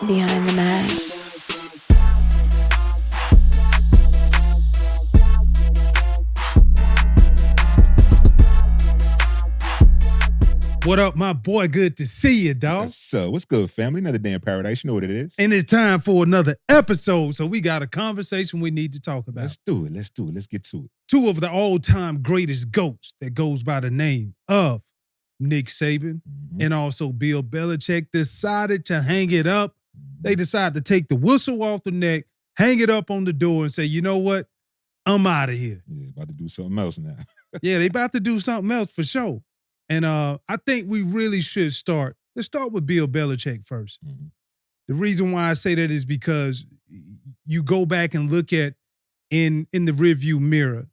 Behind the mask. What up, my boy? Good to see you, dog. So, what's good, family? Another day in paradise. You know what it is. And it's time for another episode. So we got a conversation we need to talk about. Let's do it. Let's get to it. Two of the all-time greatest GOATs that goes by the name of Nick Saban and also Bill Belichick decided to hang it up. They decided to take the whistle off the neck, hang it up on the door and say, you know what? I'm out of here. Yeah, about to do something else now. Yeah, they about to do something else for sure. And I think we really should start. Let's start with Bill Belichick first. The reason why I say that is because you go back and look at in the rearview mirror.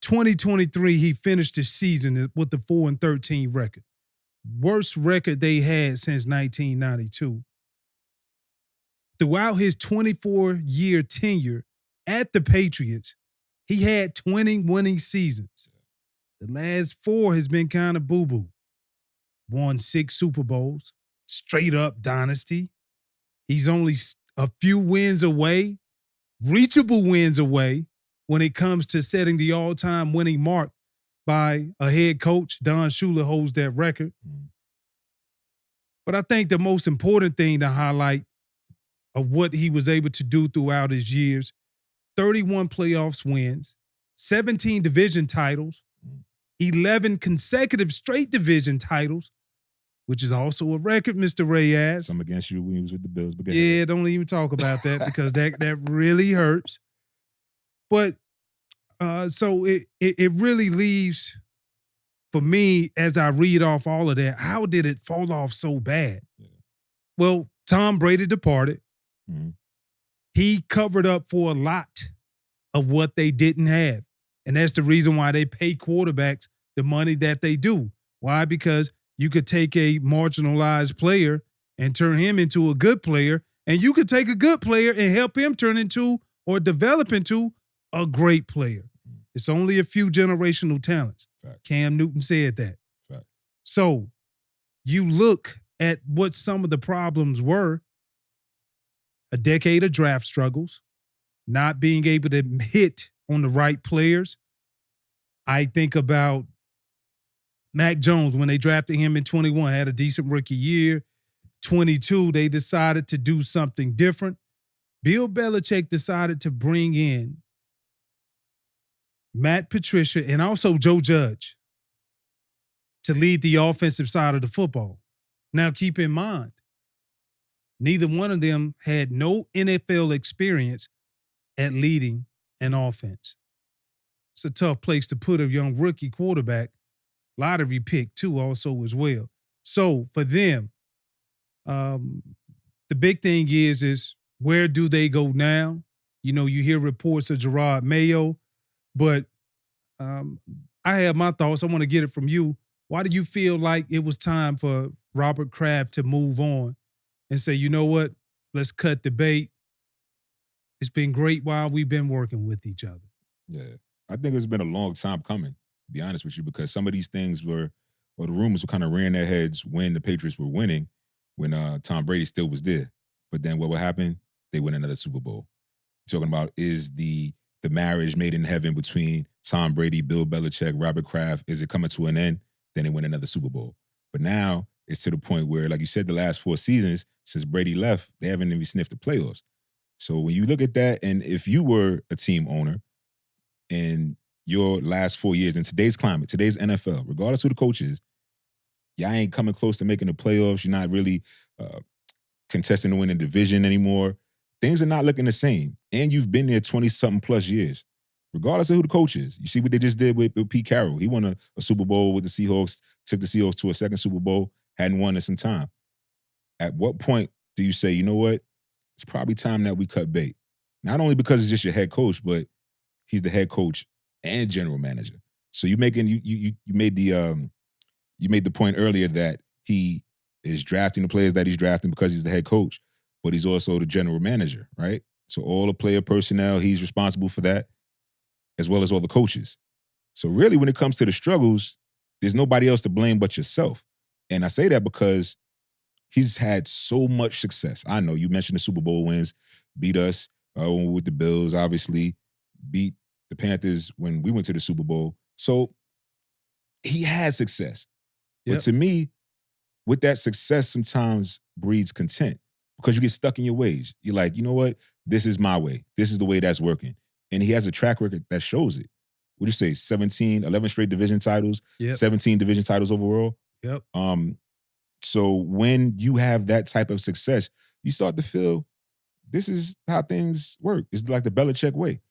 2023, he finished the season with the 4-13 record. Worst record they had since 1992. Throughout his 24-year tenure at the Patriots, he had 20 winning seasons. The last 4 has been kind of boo-boo. Won 6 Super Bowls, straight up dynasty. He's only a few wins away, reachable wins away when it comes to setting the all-time winning mark by a head coach. Don Shula holds that record. But I think the most important thing to highlight of what he was able to do throughout his years, 31 playoffs wins, 17 division titles, 11 consecutive straight division titles, which is also a record, Mr. Reyes. Some against you when he was with the Bills. But yeah, don't even talk about that because that really hurts. But so it really leaves, for me, as I read off all of that, how did it fall off so bad? Yeah. Well, Tom Brady departed. He covered up for a lot of what they didn't have. And that's the reason why they pay quarterbacks the money that they do. Why? Because you could take a marginalized player and turn him into a good player, and you could take a good player and help him turn into or develop into a great player. It's only a few generational talents. Fact. Cam Newton said that. Fact. So you look at what some of the problems were. A decade of draft struggles, not being able to hit on the right players. I think about Mac Jones when they drafted him in 21, had a decent rookie year. 22, they decided to do something different. Bill Belichick decided to bring in Matt Patricia and also Joe Judge to lead the offensive side of the football. Now, keep in mind, neither one of them had no NFL experience at leading an offense. It's a tough place to put a young rookie quarterback, lottery pick too, also as well. So for them, the big thing is where do they go now? You know, you hear reports of Gerard Mayo, but I have my thoughts. I want to get it from you. Why do you feel like it was time for Robert Kraft to move on and say, you know what, let's cut the bait? It's been great while we've been working with each other. Yeah. I think it's been a long time coming, to be honest with you, because some of these things the rumors were kind of rearing their heads when the Patriots were winning, when Tom Brady still was there. But then what would happen? They win another Super Bowl. Talking about is the marriage made in heaven between Tom Brady, Bill Belichick, Robert Kraft, is it coming to an end? Then they win another Super Bowl. But now it's to the point where, like you said, the last 4 seasons since Brady left, they haven't even sniffed the playoffs. So when you look at that, and if you were a team owner in your last 4 years in today's climate, today's NFL, regardless who the coach is, y'all ain't coming close to making the playoffs. You're not really contesting to win a division anymore. Things are not looking the same. And you've been there 20-something plus years, regardless of who the coach is. You see what they just did with Pete Carroll. He won a Super Bowl with the Seahawks, took the Seahawks to a second Super Bowl, hadn't won in some time. At what point do you say, you know what, it's probably time that we cut bait? Not only because it's just your head coach, but he's the head coach and general manager. So you made the point earlier that he is drafting the players that he's drafting because he's the head coach, but he's also the general manager, right? So all the player personnel, he's responsible for that, as well as all the coaches. So really, when it comes to the struggles, there's nobody else to blame but yourself. And I say that because he's had so much success. I know you mentioned the Super Bowl wins, beat us with the Bills, obviously, beat the Panthers when we went to the Super Bowl. So he had success. But to me, with that success sometimes breeds content because you get stuck in your ways. You're like, you know what? This is my way. This is the way that's working. And he has a track record that shows it. What do you say? 11 straight division titles, 17 division titles overall. Yep. So when you have that type of success, you start to feel this is how things work. It's like the Belichick way.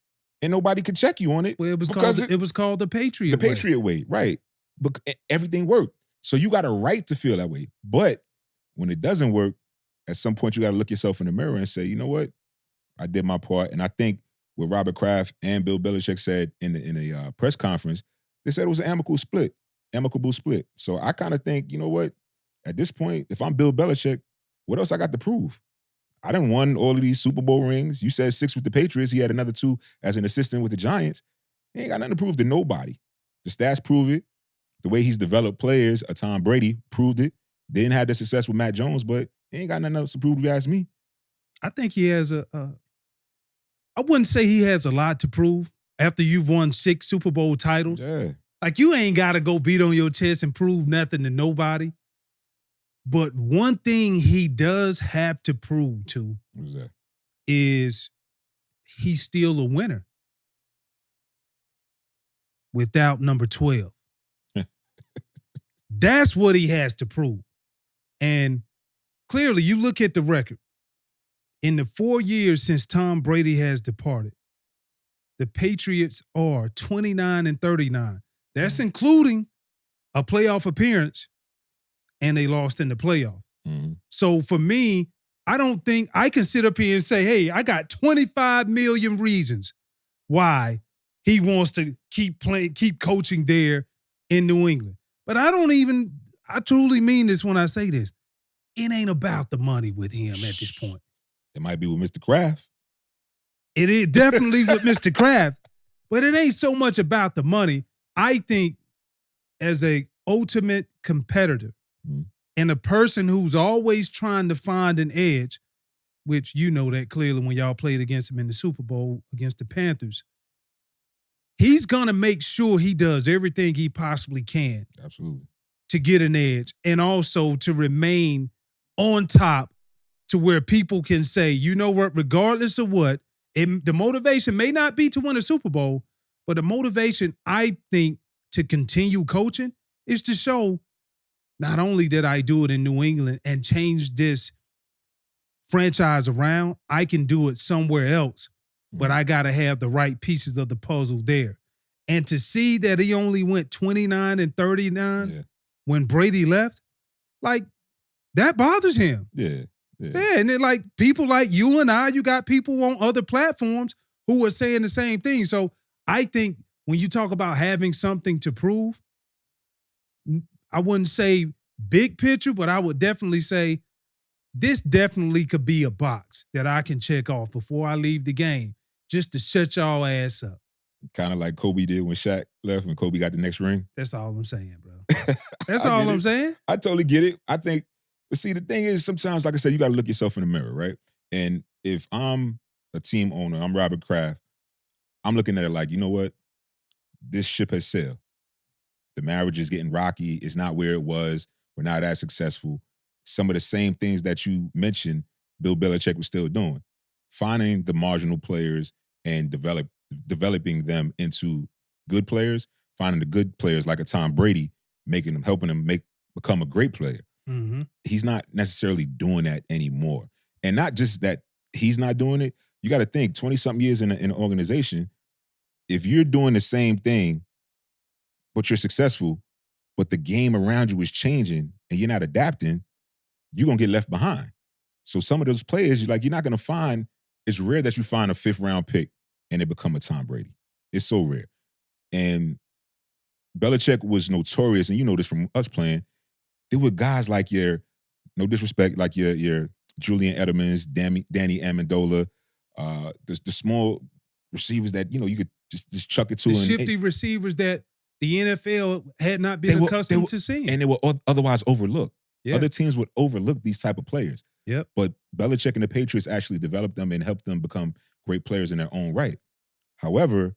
And nobody could check you on it. Well, it was called the Patriot way. The Patriot way, right. But everything worked. So you got a right to feel that way. But when it doesn't work, at some point you got to look yourself in the mirror and say, you know what? I did my part. And I think what Robert Kraft and Bill Belichick said in a press conference, they said it was an amicable split. So I kind of think, you know what? At this point, if I'm Bill Belichick, what else I got to prove? I done won all of these Super Bowl rings. You said 6 with the Patriots. He had another 2 as an assistant with the Giants. He ain't got nothing to prove to nobody. The stats prove it. The way he's developed players, Tom Brady proved it. Didn't have the success with Matt Jones, but he ain't got nothing else to prove if you ask me. I think he has I wouldn't say he has a lot to prove after you've won 6 Super Bowl titles. Yeah. Like, you ain't got to go beat on your chest and prove nothing to nobody. But one thing he does have to prove to What's that? is he's still a winner without number 12. That's what he has to prove. And clearly, you look at the record. In the 4 years since Tom Brady has departed, the Patriots are 29-39. That's including a playoff appearance, and they lost in the playoff. Mm-hmm. So for me, I don't think I can sit up here and say, hey, I got 25 million reasons why he wants to keep coaching there in New England. But I truly mean this when I say this. It ain't about the money with him at this point. It might be with Mr. Kraft. It is definitely with Mr. Kraft, but it ain't so much about the money. I think as a ultimate competitor and a person who's always trying to find an edge, which you know that clearly when y'all played against him in the Super Bowl against the Panthers, he's going to make sure he does everything he possibly can. Absolutely. To get an edge and also to remain on top to where people can say, you know what, regardless of what, the motivation may not be to win a Super Bowl, but the motivation, I think, to continue coaching is to show not only did I do it in New England and change this franchise around, I can do it somewhere else, but I got to have the right pieces of the puzzle there. And to see that he only went 29-39 when Brady left, like, that bothers him. Yeah. And then, like, people like you and I, you got people on other platforms who are saying the same thing. So I think when you talk about having something to prove, I wouldn't say big picture, but I would definitely say this definitely could be a box that I can check off before I leave the game just to shut y'all ass up. Kind of like Kobe did when Shaq left and Kobe got the next ring. That's all I'm saying, bro. That's all I'm saying. I totally get it. I think, but see, the thing is, sometimes, like I said, you got to look yourself in the mirror, right? And if I'm a team owner, I'm Robert Kraft, I'm looking at it like, you know what? This ship has sailed. The marriage is getting rocky. It's not where it was. We're not as successful. Some of the same things that you mentioned, Bill Belichick was still doing. Finding the marginal players and developing them into good players, finding the good players like a Tom Brady, helping them become a great player. Mm-hmm. He's not necessarily doing that anymore. And not just that he's not doing it. You got to think 20-something years in an organization, if you're doing the same thing, but you're successful, but the game around you is changing and you're not adapting, you're going to get left behind. So some of those players, you're not going to find, it's rare that you find a 5th round pick and they become a Tom Brady. It's so rare. And Belichick was notorious, and you know this from us playing, there were guys like no disrespect, like your Julian Edelmans, Danny Amendola, the small receivers that, you could just chuck it to. The shifty receivers that the NFL had not been accustomed to seeing. And they were otherwise overlooked. Yeah. Other teams would overlook these type of players. Yep. But Belichick and the Patriots actually developed them and helped them become great players in their own right. However,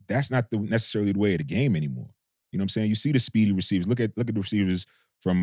that's not necessarily the way of the game anymore. You know what I'm saying? You see the speedy receivers. Look at the receivers from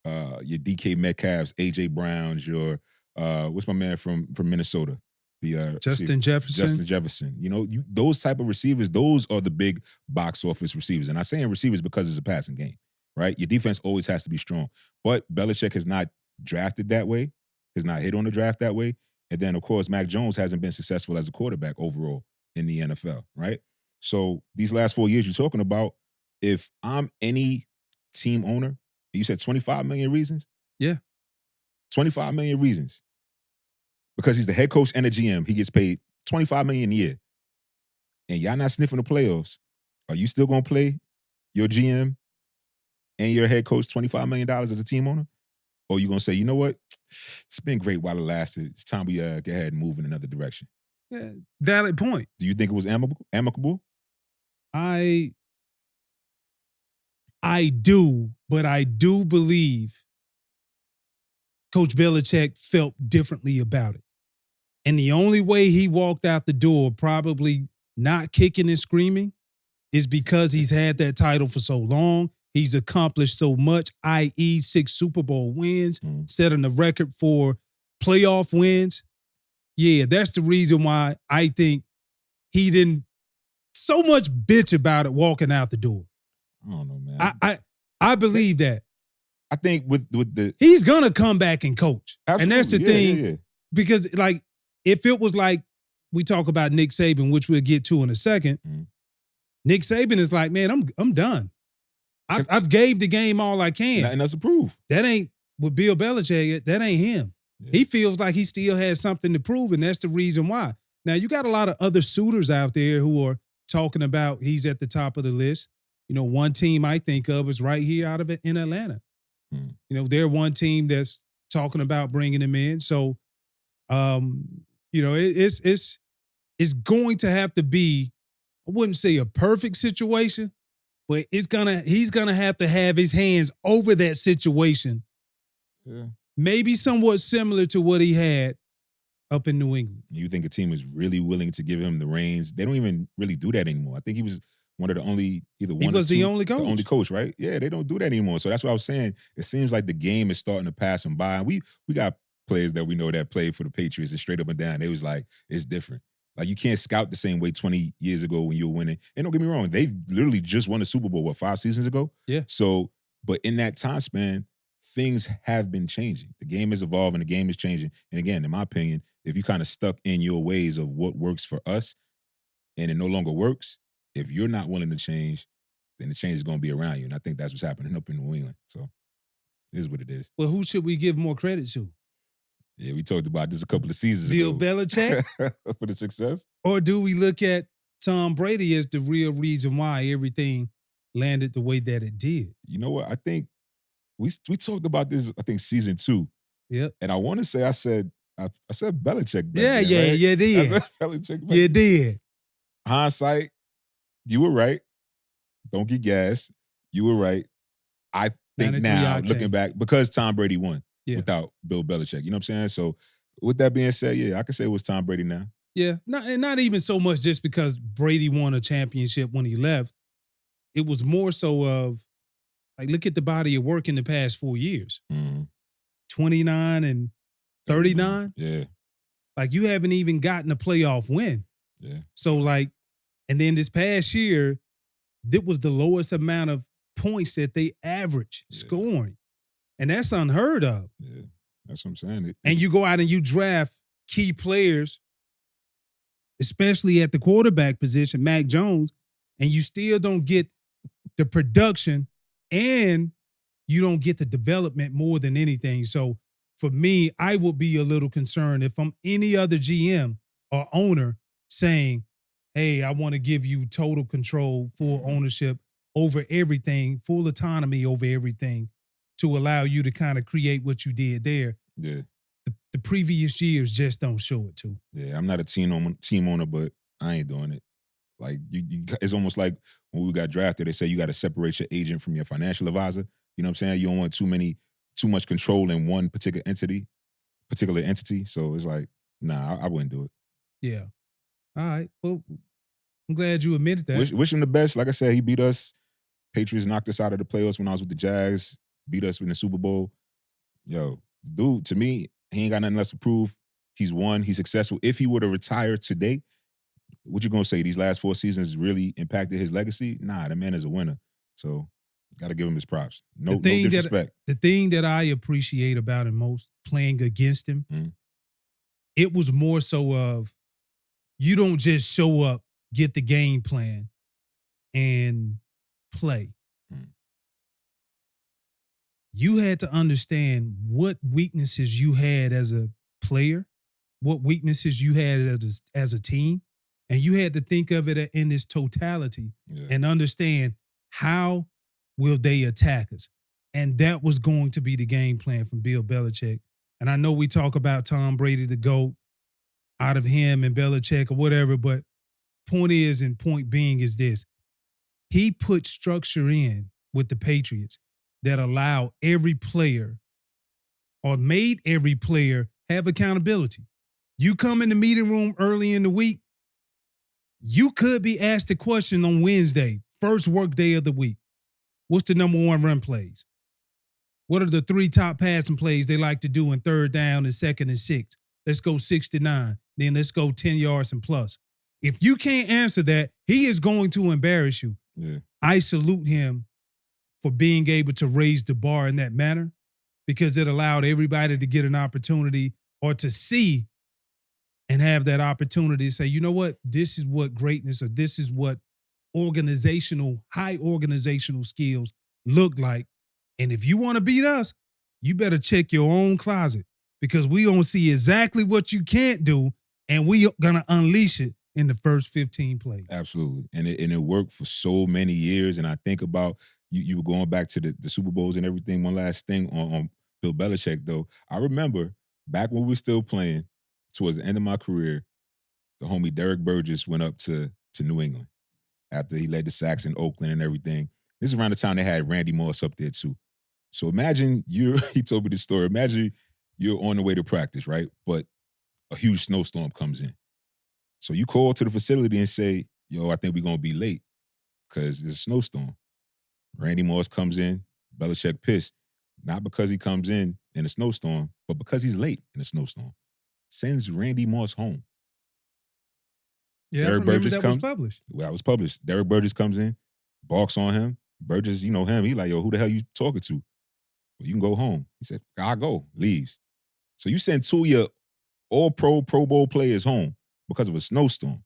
your DK Metcalfs, AJ Browns, your what's my man from Minnesota? The Justin Jefferson. Justin Jefferson. You know, those type of receivers, those are the big box office receivers. And I'm saying receivers because it's a passing game, right? Your defense always has to be strong. But Belichick has not drafted that way, has not hit on the draft that way. And then, of course, Mac Jones hasn't been successful as a quarterback overall in the NFL, right? So these last 4 years you're talking about, if I'm any team owner, you said 25 million reasons? Yeah. 25 million reasons. Because he's the head coach and the GM, he gets paid 25 million a year. And y'all not sniffing the playoffs. Are you still gonna play your GM and your head coach $25 million as a team owner? Or are you gonna say, you know what? It's been great while it lasted. It's time we go ahead and move in another direction. Yeah, valid point. Do you think it was amicable? I do, but I do believe Coach Belichick felt differently about it. And the only way he walked out the door, probably not kicking and screaming, is because he's had that title for so long. He's accomplished so much, i.e. 6 Super Bowl wins, setting the record for playoff wins. Yeah, that's the reason why I think he didn't so much bitch about it walking out the door. I don't know, man. I believe that. I think with the he's gonna come back and coach. Absolutely. And that's the thing. Yeah. Because like if it was like we talk about Nick Saban, which we'll get to in a second, Nick Saban is like, man, I'm done. I've gave the game all I can. And that's a proof. That ain't with Bill Belichick. That ain't him. Yeah. He feels like he still has something to prove, and that's the reason why. Now, you got a lot of other suitors out there who are talking about he's at the top of the list. You know, one team I think of is right here out of it in Atlanta. You know, they're one team that's talking about bringing him in. So, you know, it's going to have to be, I wouldn't say a perfect situation, but he's gonna have to have his hands over that situation. Yeah. Maybe somewhat similar to what he had up in New England. You think a team is really willing to give him the reins? They don't even really do that anymore. I think he was one of the only, either one he was or two, the only coach. The only coach, right? Yeah, they don't do that anymore. So that's what I was saying. It seems like the game is starting to pass them by. And we got players that we know that played for the Patriots, and straight up and down, they was like, it's different. Like, you can't scout the same way 20 years ago when you were winning. And don't get me wrong, they literally just won the Super Bowl, 5 seasons ago? Yeah. So, but in that time span, things have been changing. The game is evolving. The game is changing. And again, in my opinion, if you kind of stuck in your ways of what works for us and it no longer works, if you're not willing to change, then the change is going to be around you. And I think that's what's happening up in New England. So it is what it is. Well, who should we give more credit to? Yeah, we talked about this a couple of seasons Bill ago. Belichick? For the success? Or do we look at Tom Brady as the real reason why everything landed the way that it did? You know what? I think we talked about this, I think, season 2. Yep. And I want to say I said Belichick. Yeah, right? you did. I said Belichick. You did. Hindsight, you were right. Don't get gas. You were right. I think now, looking back, because Tom Brady won without Bill Belichick. You know what I'm saying? So with that being said, yeah, I can say it was Tom Brady now. Yeah, not even so much just because Brady won a championship when he left. It was more so of, like, look at the body of work in the past 4 years. 29 and 39. Yeah. Like, you haven't even gotten a playoff win. Yeah. So, like, and then this past year, that was the lowest amount of points that they average scoring. And that's unheard of. Yeah, that's what I'm saying. And you go out and you draft key players, especially at the quarterback position, Mac Jones, and you still don't get the production and you don't get the development more than anything. So for me, I would be a little concerned if I'm any other GM or owner saying, hey, I want to give you total control, full ownership over everything, full autonomy over everything to allow you to kind of create what you did there. Yeah. The previous years just don't show it too. Yeah, I'm not a team owner, but I ain't doing it. Like, you it's almost like when we got drafted, they say you got to separate your agent from your financial advisor. You know what I'm saying? You don't want too much control in one particular entity. So it's like, nah, I wouldn't do it. Yeah. All right. Well, I'm glad you admitted that. Wish him the best. Like I said, he beat us. Patriots knocked us out of the playoffs when I was with the Jags. Beat us in the Super Bowl. Yo, dude, to me, he ain't got nothing else to prove. He's won. He's successful. If he were to retire today, what you gonna say? These last 4 seasons really impacted his legacy? Nah, the man is a winner. So gotta give him his props. No disrespect. The thing that I appreciate about him most, playing against him, it was more so of you don't just show up, get the game plan, and play. You had to understand what weaknesses you had as a player, what weaknesses you had as a team, and you had to think of it in its totality and understand how will they attack us. And that was going to be the game plan from Bill Belichick. And I know we talk about Tom Brady, the GOAT, out of him and Belichick or whatever, but point is and point being is this. He put structure in with the Patriots that allow every player or made every player have accountability. You come in the meeting room early in the week, you could be asked a question on Wednesday, first work day of the week. What's the number one run plays? What are the 3 top passing plays they like to do in third down and second and 6? Let's go 6 to 9. Then let's go 10 yards and plus. If you can't answer that, he is going to embarrass you. Yeah. I salute him for being able to raise the bar in that manner because it allowed everybody to get an opportunity or to see and have that opportunity to say, you know what, this is what greatness or this is what high organizational skills look like. And if you want to beat us, you better check your own closet because we gonna see exactly what you can't do and we gonna unleash it in the first 15 plays. Absolutely. And it worked for so many years. And I think about you were going back to the Super Bowls and everything. One last thing on Bill Belichick, though. I remember back when we were still playing, towards the end of my career, the homie Derek Burgess went up to New England after he led the Sacks in Oakland and everything. This is around the time they had Randy Moss up there too. So imagine he told me this story. Imagine you're on the way to practice, right? But a huge snowstorm comes in. So you call to the facility and say, yo, I think we're going to be late because there's a snowstorm. Randy Moss comes in, Belichick pissed, not because he comes in a snowstorm, but because he's late in a snowstorm. Sends Randy Moss home. Yeah, Derek Burgess was published. Well, that was published. Derek Burgess comes in, barks on him. Burgess, you know him. He like, yo, who the hell you talking to? Well, you can go home. He said, I'll go. Leaves. So you send 2 of your all-pro, Pro Bowl players home because of a snowstorm.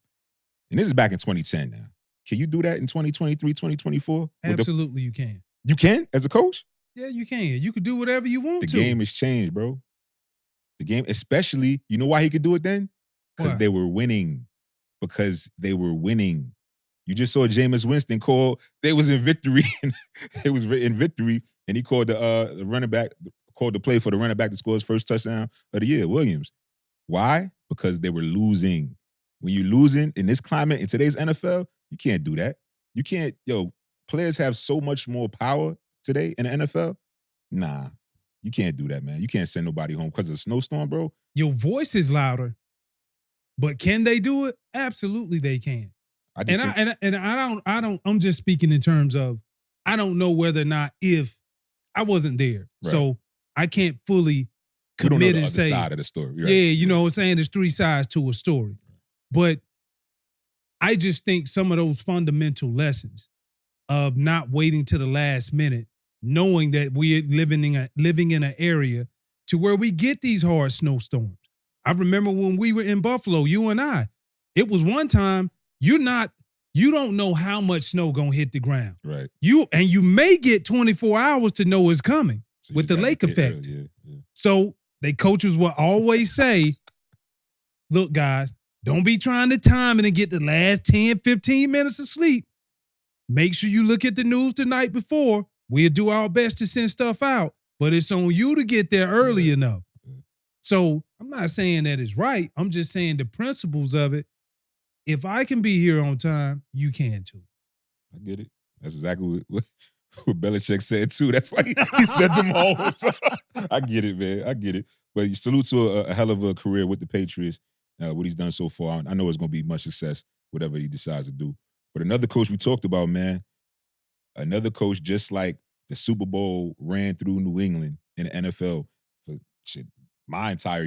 And this is back in 2010 now. Can you do that in 2023, 2024? Absolutely, you can. You can as a coach? Yeah, you can. You can do whatever you want to. The game has changed, bro. The game, especially, you know why he could do it then? Because they were winning. You just saw Jameis Winston call. They was in victory. It was in victory, and he called the running back, called the play for the running back to score his first touchdown of the year, Williams. Why? Because they were losing. When you're losing in this climate, in today's NFL, you can't do that. You can't, players have so much more power today in the NFL. Nah, you can't do that, man. You can't send nobody home because of a snowstorm, bro. Your voice is louder, but can they do it? Absolutely, they can. I'm just speaking in terms of, I don't know whether or not if I wasn't there. Right. So I can't fully commit and say, side of the story. Right. Yeah, you know what I'm saying? There's 3 sides to a story. But I just think some of those fundamental lessons of not waiting to the last minute, knowing that we're living in an area to where we get these hard snowstorms. I remember when we were in Buffalo, you and I, it was one time you don't know how much snow gonna hit the ground. Right. You may get 24 hours to know it's coming with the lake effect. Yeah. So the coaches will always say, look, guys, don't be trying to time it and get the last 10, 15 minutes of sleep. Make sure you look at the news the night before. We'll do our best to send stuff out, but it's on you to get there early enough. So I'm not saying that it's right. I'm just saying the principles of it. If I can be here on time, you can too. I get it. That's exactly what what Belichick said too. That's why he sent him home. So, I get it, man. I get it. But salute to a hell of a career with the Patriots. What he's done so far. I know it's going to be much success, whatever he decides to do. But another coach we talked about, man, another coach just like the Super Bowl ran through New England in the NFL for my entire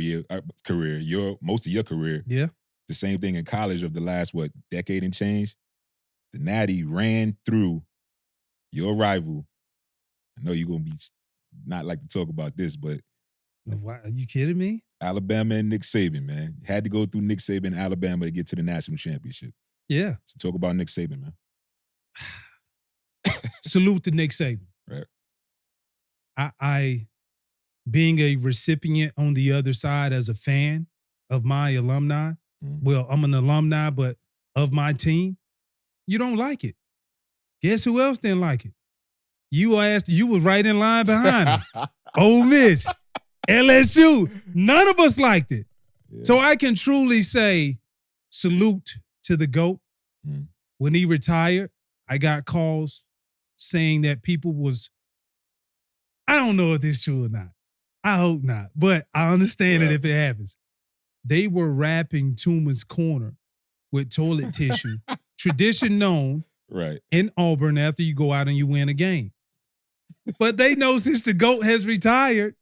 career, most of your career. Yeah. The same thing in college of the last, decade and change. The Natty ran through your rival. I know you're going to be not like to talk about this, but. Why, are you kidding me? Alabama and Nick Saban, man. Had to go through Nick Saban and Alabama to get to the national championship. Yeah. So talk about Nick Saban, man. Salute to Nick Saban. Right. I being a recipient on the other side as a fan of my alumni, well, I'm an alumni, but of my team, you don't like it. Guess who else didn't like it? You was right in line behind me. Ole Miss, LSU, none of us liked it. Yeah. So I can truly say salute to the GOAT. When he retired, I got calls saying that people was, I don't know if this is true or not. I hope not, but I understand it if it happens. They were wrapping Tooman's corner with toilet tissue, tradition known in Auburn after you go out and you win a game. But they know since the GOAT has retired,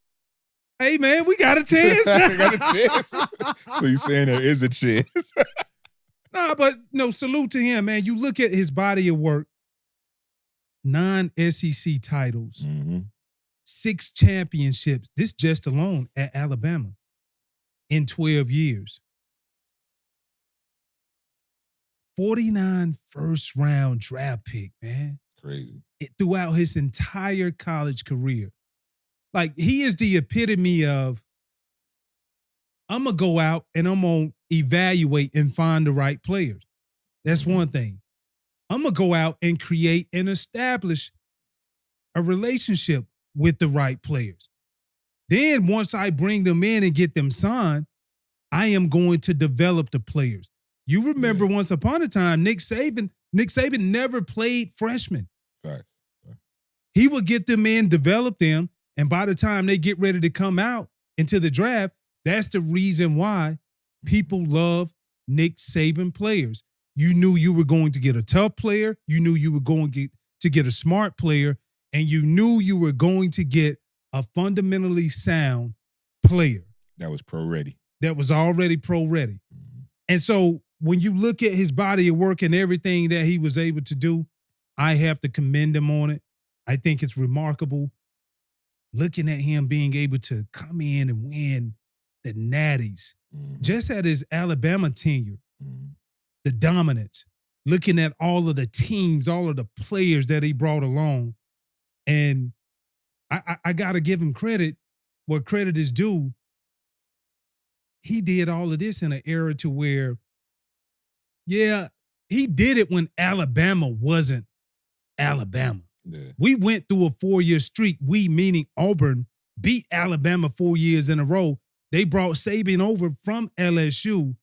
hey, man, we got a chance. We got a chance. So you're saying there is a chance. Nah, but no, salute to him, man. You look at his body of work, 9 SEC titles, 6 championships. This just alone at Alabama in 12 years. 49 first-round draft pick, man. Crazy. Throughout his entire college career. Like, he is the epitome of, I'm going to go out and I'm going to evaluate and find the right players. That's one thing. I'm going to go out and create and establish a relationship with the right players. Then once I bring them in and get them signed, I am going to develop the players. You remember once upon a time, Nick Saban never played freshmen. Right. He would get them in, develop them, and by the time they get ready to come out into the draft, that's the reason why people love Nick Saban players. You knew you were going to get a tough player. You knew you were going to get a smart player. And you knew you were going to get a fundamentally sound player. That was pro-ready. That was already pro-ready. And so when you look at his body of work and everything that he was able to do, I have to commend him on it. I think it's remarkable. Looking at him being able to come in and win the Natties, just at his Alabama tenure, the dominance, looking at all of the teams, all of the players that he brought along. And I got to give him credit where credit is due. He did all of this in an era to where, he did it when Alabama wasn't Alabama. Yeah. We went through a 4-year streak. We, meaning Auburn, beat Alabama 4 years in a row. They brought Saban over from LSU.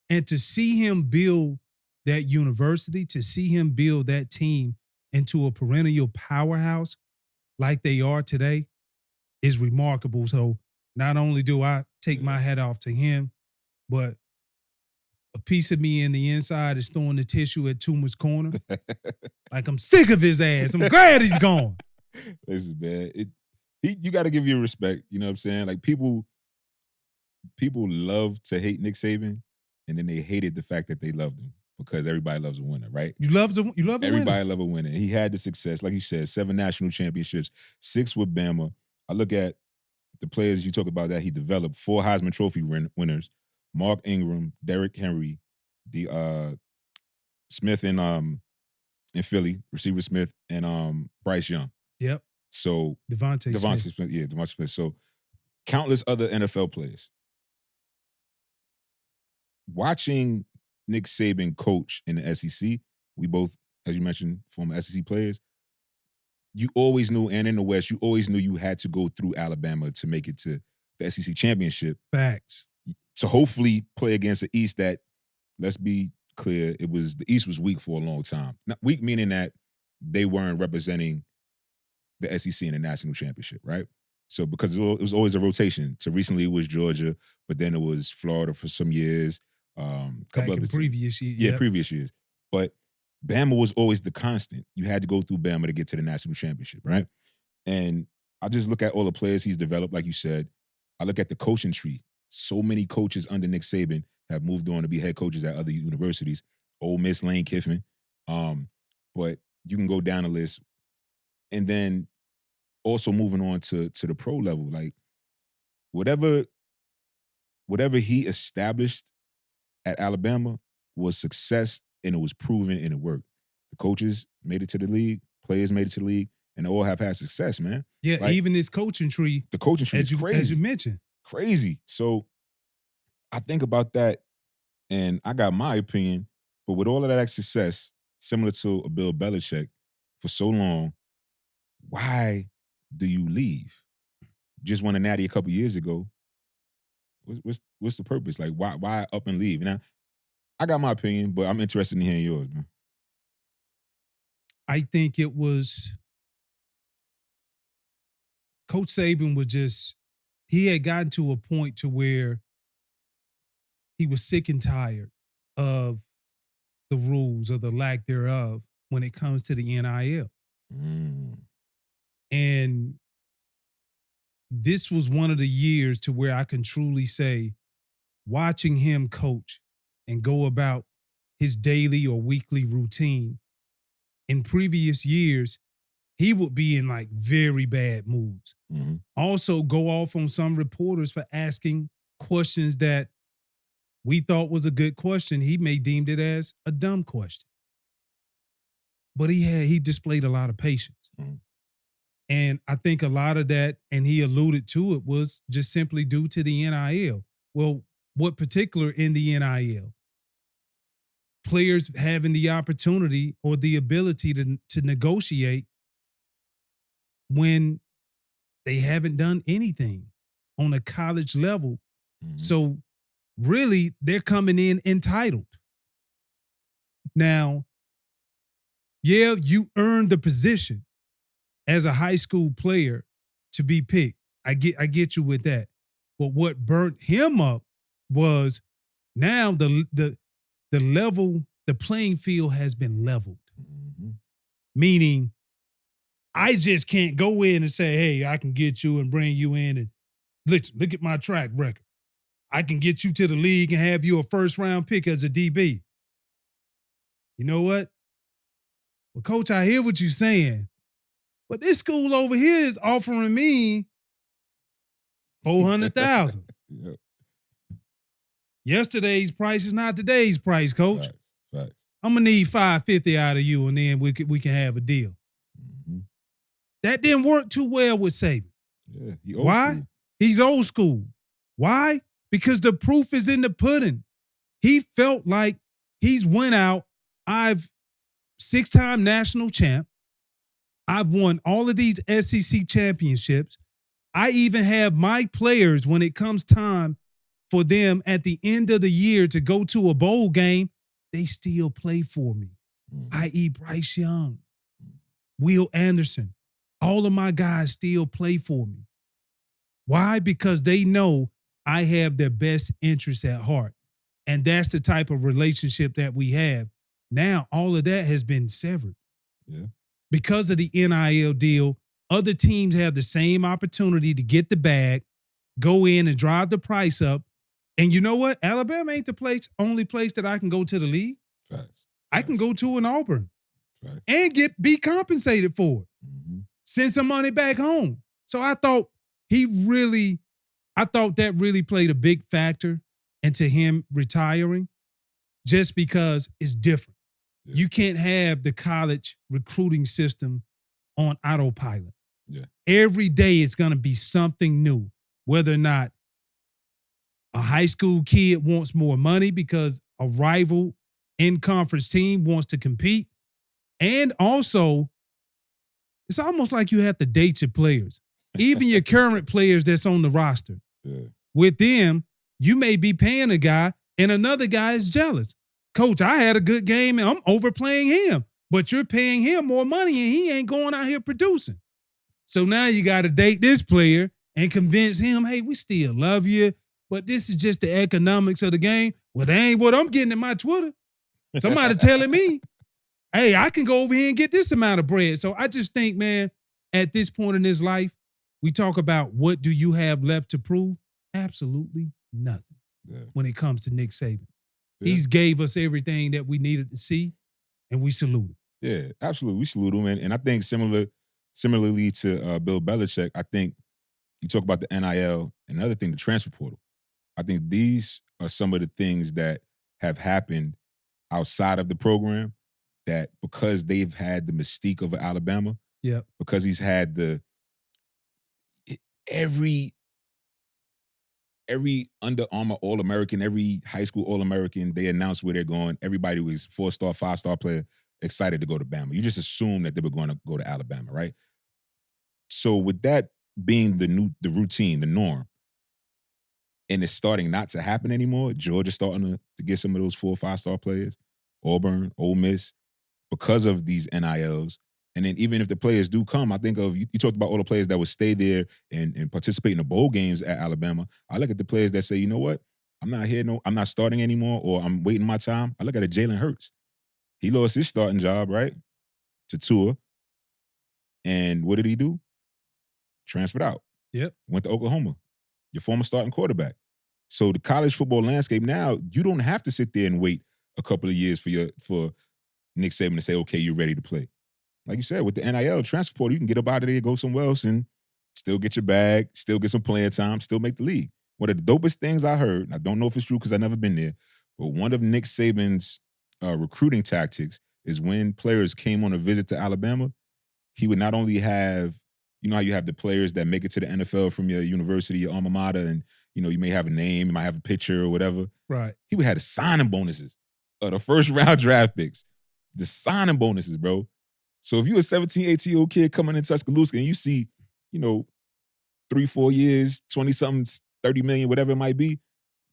And to see him build that university, to see him build that team into a perennial powerhouse like they are today is remarkable. So not only do I take my hat off to him, but a piece of me in the inside is throwing the tissue at Tooman's corner. Like, I'm sick of his ass. I'm glad he's gone. Listen, man, you got to give you respect. You know what I'm saying? Like, people love to hate Nick Saban, and then they hated the fact that they loved him because everybody loves a winner, right? You love a Everybody winner. love a winner. He had the success, like you said, 7 national championships, 6 with Bama. I look at the players you talk about that he developed: 4 Heisman Trophy winners, Mark Ingram, Derrick Henry, the Smith in Philly, receiver Smith, and Bryce Young. Yep. So Devontae Smith. Yeah, Devontae Smith. So countless other NFL players. Watching Nick Saban coach in the SEC, we both, as you mentioned, former SEC players, you always knew, and in the West, you always knew you had to go through Alabama to make it to the SEC championship. Facts. To hopefully play against the East that, let's be clear, the East was weak for a long time. Not weak meaning that they weren't representing the SEC and the national championship, right? So because it was always a rotation. So recently it was Georgia, but then it was Florida for some years. Couple Back of in previous years. yeah, previous years. But Bama was always the constant. You had to go through Bama to get to the national championship, right? And I just look at all the players he's developed, like you said. I look at the coaching tree. So many coaches under Nick Saban have moved on to be head coaches at other universities. Ole Miss, Lane Kiffin. But you can go down the list. And then also moving on to the pro level, like whatever he established at Alabama was success, and it was proven, and it worked. The coaches made it to the league, players made it to the league, and they all have had success, man. Yeah, like, even this coaching tree. The coaching tree is crazy. As you mentioned. Crazy. So I think about that, and I got my opinion, but with all of that success, similar to a Bill Belichick, for so long, why do you leave? Just won a natty a couple years ago. What's the purpose? Like, why up and leave? Now, I got my opinion, but I'm interested in hearing yours, man. I think it was Coach Saban was just, he had gotten to a point to where he was sick and tired of the rules or the lack thereof when it comes to the NIL. And this was one of the years to where I can truly say, watching him coach and go about his daily or weekly routine, in previous years, he would be in like very bad moods. Mm-hmm. Also go off on some reporters for asking questions that we thought was a good question. He may deemed it as a dumb question. But he displayed a lot of patience. Mm-hmm. And I think a lot of that, and he alluded to it, was just simply due to the NIL. Well, what particular in the NIL? Players having the opportunity or the ability to negotiate when they haven't done anything on a college level. Mm-hmm. So really, they're coming in entitled. Now, yeah, you earned the position as a high school player to be picked. I get you with that. But what burnt him up was now the level, the playing field has been leveled. Mm-hmm. Meaning, I just can't go in and say, hey, I can get you and bring you in and look at my track record. I can get you to the league and have you a first-round pick as a DB. You know what? Well, Coach, I hear what you're saying, but this school over here is offering me $400,000. Yep. Yesterday's price is not today's price, Coach. Facts. I'm gonna need $550 out of you, and then we can have a deal. Mm-hmm. That didn't work too well with Saban. Yeah. Why? School. He's old school. Why? Because the proof is in the pudding. He felt like he's went out. I've 6-time national champ. I've won all of these SEC championships. I even have my players, when it comes time for them at the end of the year to go to a bowl game, they still play for me, i.e. Bryce Young, Will Anderson. All of my guys still play for me. Why? Because they know I have their best interests at heart. And that's the type of relationship that we have. Now, all of that has been severed. Yeah. Because of the NIL deal, other teams have the same opportunity to get the bag, go in and drive the price up. And you know what? Alabama ain't the only place that I can go to the league. Facts. I can go to an Auburn. Facts. And be compensated for it. Mm-hmm. Send some money back home. So I thought that really played a big factor into him retiring, just because it's different. Yeah. You can't have the college recruiting system on autopilot. Yeah. Every day it's going to be something new, whether or not a high school kid wants more money because a rival in-conference team wants to compete. And also, it's almost like you have to date your players, even your current players that's on the roster. Yeah. With them, you may be paying a guy and another guy is jealous. Coach, I had a good game and I'm overplaying him, but you're paying him more money and he ain't going out here producing. So now you got to date this player and convince him, hey, we still love you, but this is just the economics of the game. Well, that ain't what I'm getting in my Twitter. Somebody telling me, hey, I can go over here and get this amount of bread. So I just think, man, at this point in his life, we talk about what do you have left to prove? Absolutely nothing when it comes to Nick Saban. Yeah. He's gave us everything that we needed to see, and we salute him. Yeah, absolutely. We salute him. And I think similarly to Bill Belichick, I think you talk about the NIL, another thing, the transfer portal. I think these are some of the things that have happened outside of the program that because they've had the mystique of Alabama, because he's had every Under Armour All-American, every high school All-American, they announced where they're going. Everybody was 4-star, 5-star player, excited to go to Bama. You just assume that they were going to go to Alabama, right? So with that being the routine, the norm, and it's starting not to happen anymore, Georgia's starting to get some of those 4- or 5-star players, Auburn, Ole Miss, because of these NILs. And then even if the players do come, I think of, you talked about all the players that would stay there and participate in the bowl games at Alabama. I look at the players that say, you know what, I'm not starting anymore, or I'm waiting my time. I look at Jalen Hurts. He lost his starting job, right, to Tua. And what did he do? Transferred out. Yep. Went to Oklahoma, your former starting quarterback. So the college football landscape now, you don't have to sit there and wait a couple of years for Nick Saban to say, okay, you're ready to play. Like you said, with the NIL transfer portal, you can get up out of there, go somewhere else, and still get your bag, still get some playing time, still make the league. One of the dopest things I heard, and I don't know if it's true because I've never been there, but one of Nick Saban's recruiting tactics is when players came on a visit to Alabama, he would not only have, you know how you have the players that make it to the NFL from your university, your alma mater, and you may have a name, you might have a picture or whatever. Right. He would have the signing bonuses of the first round draft picks. The signing bonuses, bro. So if you're a 17, 18-year-old kid coming in Tuscaloosa and you see, 3-4 years, 20-something, 30 million, whatever it might be,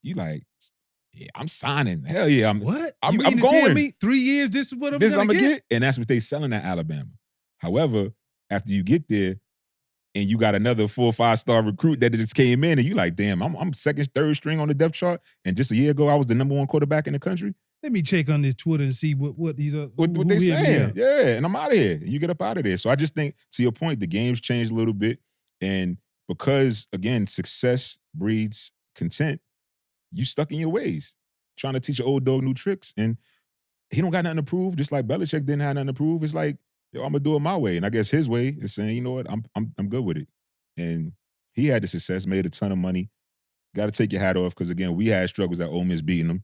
you like, yeah, I'm signing. Hell yeah, I'm you mean I'm to going. Tell me 3 years, this is what I'm gonna get? And that's what they selling at Alabama. However, after you get there and you got another 4 or 5-star recruit that just came in and you like, damn, I'm second, third string on the depth chart, and just a year ago I was the number 1 quarterback in the country. Let me check on this Twitter and see what these are. What they saying. Yeah, and I'm out of here. You get up out of there. So I just think, to your point, the game's changed a little bit. And because, again, success breeds content, you stuck in your ways, trying to teach an old dog new tricks. And he don't got nothing to prove, just like Belichick didn't have nothing to prove. It's like, yo, I'm going to do it my way. And I guess his way is saying, you know what, I'm good with it. And he had the success, made a ton of money. Got to take your hat off because, again, we had struggles at Ole Miss beating them.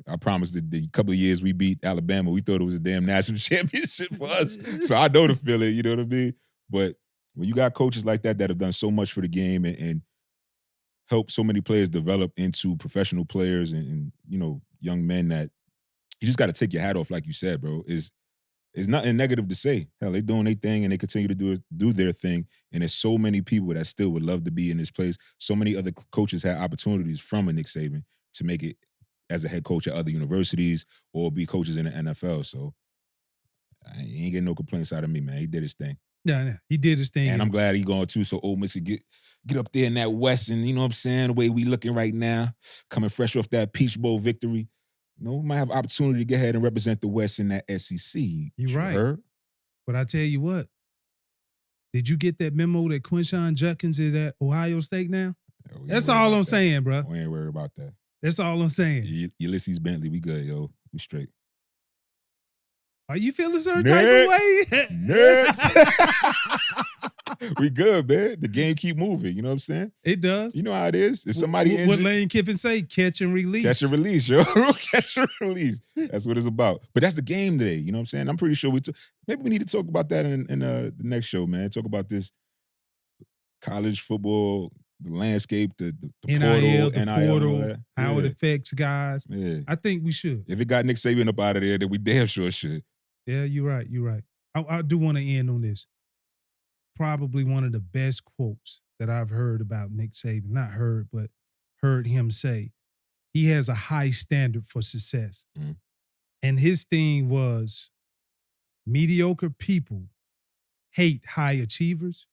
I promise the couple of years we beat Alabama, we thought it was a damn national championship for us. So I know the feeling, you know what I mean? But when you got coaches like that have done so much for the game and helped so many players develop into professional players and young men, that you just got to take your hat off, like you said, bro. Is nothing negative to say. Hell, they doing their thing and they continue to do their thing. And there's so many people that still would love to be in this place. So many other coaches had opportunities from a Nick Saban to make it as a head coach at other universities or be coaches in the NFL. So I ain't getting no complaints out of me, man. He did his thing. Yeah, he did his thing. And I'm glad he going too. So Ole Miss get up there in that West, and you know what I'm saying, the way we looking right now, coming fresh off that Peach Bowl victory. We might have opportunity to get ahead and represent the West in that SEC. You're right. Heard? But I tell you what, did you get that memo that Quinshon Judkins is at Ohio State now? That's all I'm saying, bro. We ain't worried about that. That's all I'm saying. Ulysses Bentley, we good, yo. We straight. Are you feeling a certain type of way? Next. We good, man. The game keep moving. You know what I'm saying? It does. You know how it is. If somebody what Lane Kiffin say? Catch and release. Catch and release, yo. Catch and release. That's what it's about. But that's the game today. You know what I'm saying? I'm pretty sure maybe we need to talk about that in the next show, man. Talk about this college football, the landscape, the NIL, portal, how it affects guys. Yeah. I think we should. If it got Nick Saban up out of there, then we damn sure should. Yeah, you're right. You're right. I do want to end on this. Probably one of the best quotes that I've heard about Nick Saban. Not heard, but heard him say. He has a high standard for success. Mm. And his thing was mediocre people hate high achievers,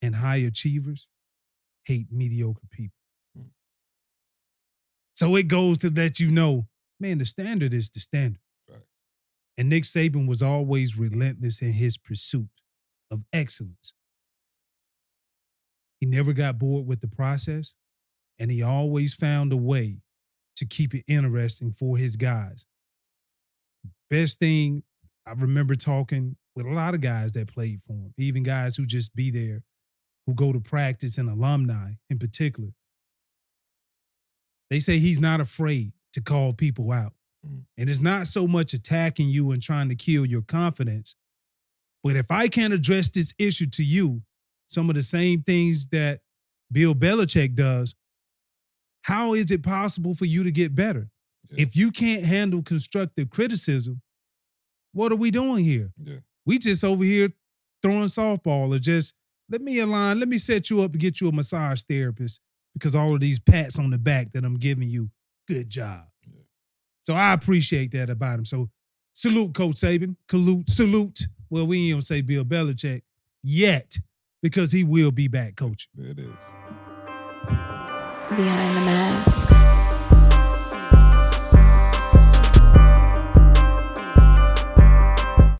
and high achievers hate mediocre people. Mm. So it goes to let you know, man, the standard is the standard. Right. And Nick Saban was always relentless in his pursuit of excellence. He never got bored with the process, and he always found a way to keep it interesting for his guys. Best thing, I remember talking with a lot of guys that played for him, even guys who just be there, who go to practice, and alumni in particular. They say he's not afraid to call people out. Mm. And it's not so much attacking you and trying to kill your confidence, but if I can't address this issue to you, some of the same things that Bill Belichick does, how is it possible for you to get better? Yeah. If you can't handle constructive criticism, what are we doing here? Yeah. We just over here throwing softball, or just let me set you up to get you a massage therapist because all of these pats on the back that I'm giving you, good job. Yeah. So I appreciate that about him. So salute Coach Saban, salute. Well, we ain't gonna say Bill Belichick yet because he will be back coaching. There it is. Behind the Mask.